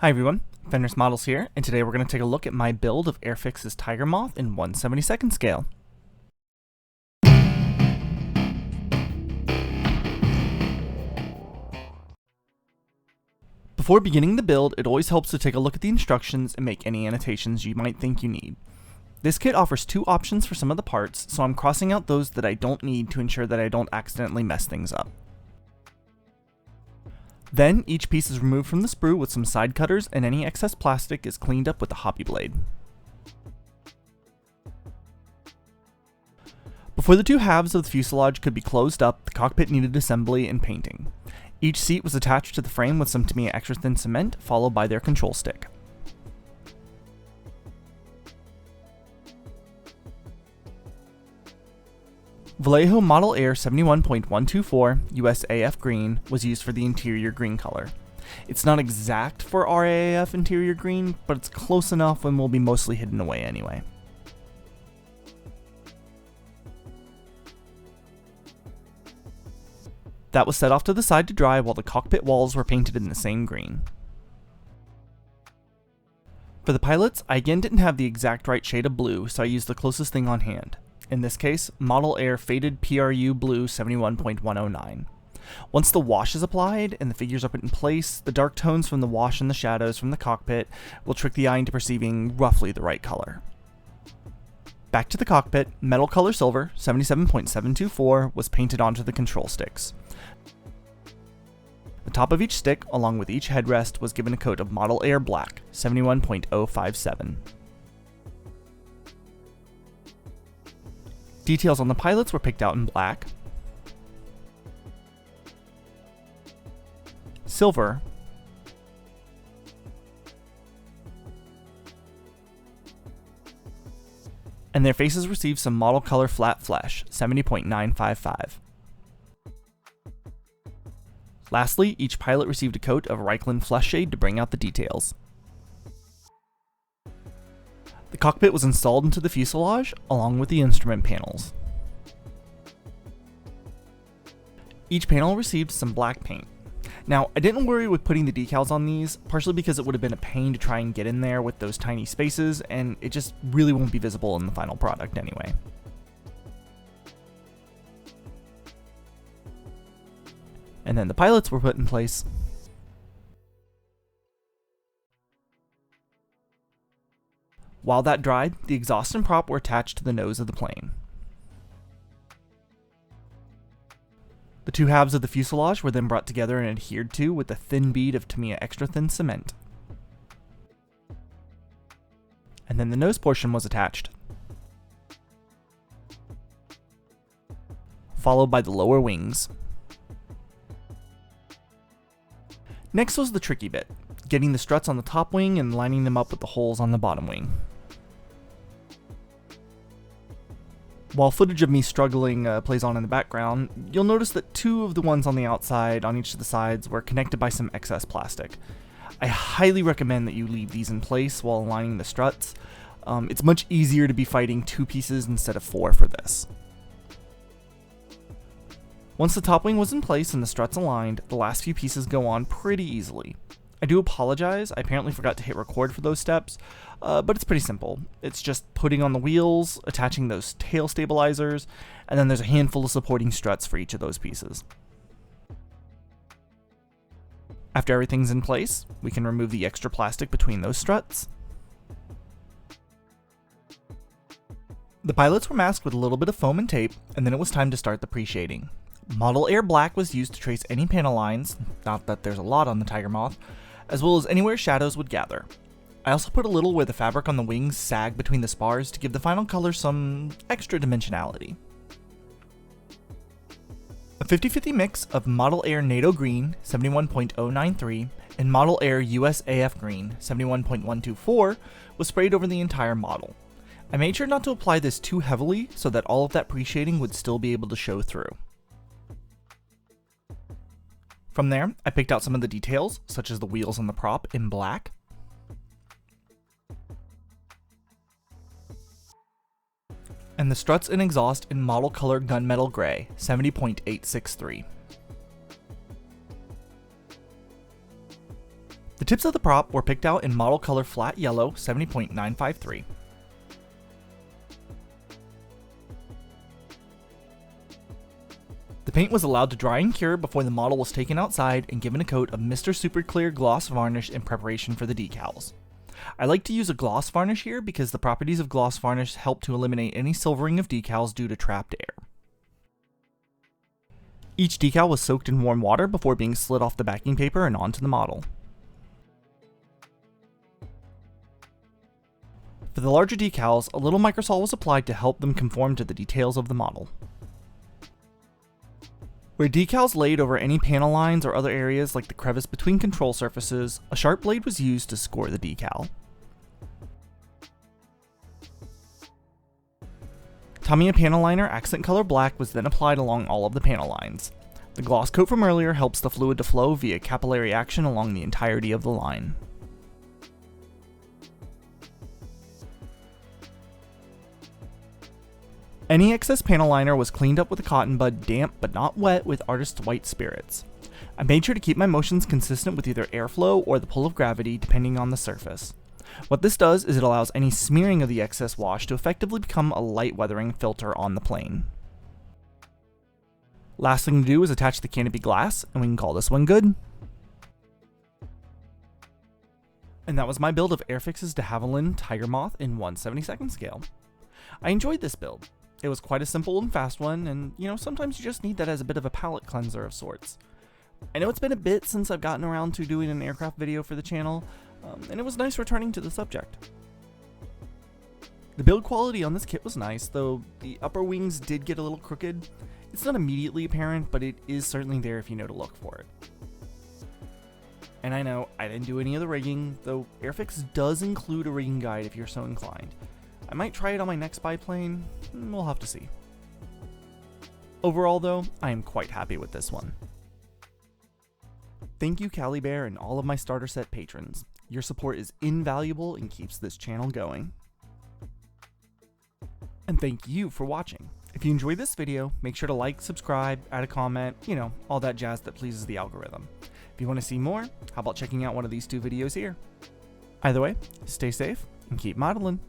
Hi everyone, Fenris Models here, and today we're going to take a look at my build of Airfix's Tiger Moth in 1/72nd scale. Before beginning the build, it always helps to take a look at the instructions and make any annotations you might think you need. This kit offers two options for some of the parts, so I'm crossing out those that I don't need to ensure that I don't accidentally mess things up. Then, each piece is removed from the sprue with some side cutters, and any excess plastic is cleaned up with a hobby blade. Before the two halves of the fuselage could be closed up, the cockpit needed assembly and painting. Each seat was attached to the frame with some Tamiya extra thin cement, followed by their control stick. Vallejo Model Air 71.124 USAF green was used for the interior green color. It's not exact for RAF interior green, but it's close enough and will be mostly hidden away anyway. That was set off to the side to dry while the cockpit walls were painted in the same green. For the pilots, I again didn't have the exact right shade of blue, so I used the closest thing on hand. In this case, Model Air Faded PRU Blue 71.109. Once the wash is applied and the figures are put in place, the dark tones from the wash and the shadows from the cockpit will trick the eye into perceiving roughly the right color. Back to the cockpit, Metal Color Silver 77.724 was painted onto the control sticks. The top of each stick, along with each headrest, was given a coat of Model Air Black 71.057. Details on the pilots were picked out in black, silver, and their faces received some model color flat flesh, 70.955. Lastly, each pilot received a coat of Reichland flesh shade to bring out the details. The cockpit was installed into the fuselage, along with the instrument panels. Each panel received some black paint. Now, I didn't worry with putting the decals on these, partially because it would have been a pain to try and get in there with those tiny spaces, and it just really won't be visible in the final product anyway. And then the pilots were put in place. While that dried, the exhaust and prop were attached to the nose of the plane. The two halves of the fuselage were then brought together and adhered to with a thin bead of Tamiya extra thin cement. And then the nose portion was attached, followed by the lower wings. Next was the tricky bit, getting the struts on the top wing and lining them up with the holes on the bottom wing. While footage of me struggling plays on in the background, you'll notice that two of the ones on the outside on each of the sides were connected by some excess plastic. I highly recommend that you leave these in place while aligning the struts. It's much easier to be fighting two pieces instead of four for this. Once the top wing was in place and the struts aligned, the last few pieces go on pretty easily. I do apologize, I apparently forgot to hit record for those steps, but it's pretty simple. It's just putting on the wheels, attaching those tail stabilizers, and then there's a handful of supporting struts for each of those pieces. After everything's in place, we can remove the extra plastic between those struts. The pilots were masked with a little bit of foam and tape, and then it was time to start the pre-shading. Model Air Black was used to trace any panel lines, not that there's a lot on the Tiger Moth, as well as anywhere shadows would gather. I also put a little where the fabric on the wings sagged between the spars to give the final color some extra dimensionality. A 50-50 mix of Model Air NATO Green 71.093 and Model Air USAF Green 71.124 was sprayed over the entire model. I made sure not to apply this too heavily so that all of that pre-shading would still be able to show through. From there, I picked out some of the details, such as the wheels on the prop in black, and the struts and exhaust in model color gunmetal gray, 70.863. The tips of the prop were picked out in model color flat yellow 70.953. The paint was allowed to dry and cure before the model was taken outside and given a coat of Mr. Super Clear gloss varnish in preparation for the decals. I like to use a gloss varnish here because the properties of gloss varnish help to eliminate any silvering of decals due to trapped air. Each decal was soaked in warm water before being slid off the backing paper and onto the model. For the larger decals, a little microsol was applied to help them conform to the details of the model. Where decals laid over any panel lines or other areas like the crevice between control surfaces, a sharp blade was used to score the decal. Tamiya panel liner accent color black was then applied along all of the panel lines. The gloss coat from earlier helps the fluid to flow via capillary action along the entirety of the line. Any excess panel liner was cleaned up with a cotton bud, damp but not wet, with Artist White Spirits. I made sure to keep my motions consistent with either airflow or the pull of gravity depending on the surface. What this does is it allows any smearing of the excess wash to effectively become a light weathering filter on the plane. Last thing to do is attach the canopy glass, and we can call this one good. And that was my build of Airfix's de Havilland Tiger Moth in 1/72nd scale. I enjoyed this build. It was quite a simple and fast one, and sometimes you just need that as a bit of a palate cleanser of sorts. I know it's been a bit since I've gotten around to doing an aircraft video for the channel, and it was nice returning to the subject. The build quality on this kit was nice, though the upper wings did get a little crooked. It's not immediately apparent, but it is certainly there if you know to look for it. And I know I didn't do any of the rigging, though Airfix does include a rigging guide if you're so inclined. I might try it on my next biplane, we'll have to see. Overall though, I am quite happy with this one. Thank you Cali Bear and all of my starter set patrons. Your support is invaluable and keeps this channel going. And thank you for watching. If you enjoyed this video, make sure to like, subscribe, add a comment, all that jazz that pleases the algorithm. If you want to see more, how about checking out one of these two videos here? Either way, stay safe and keep modeling.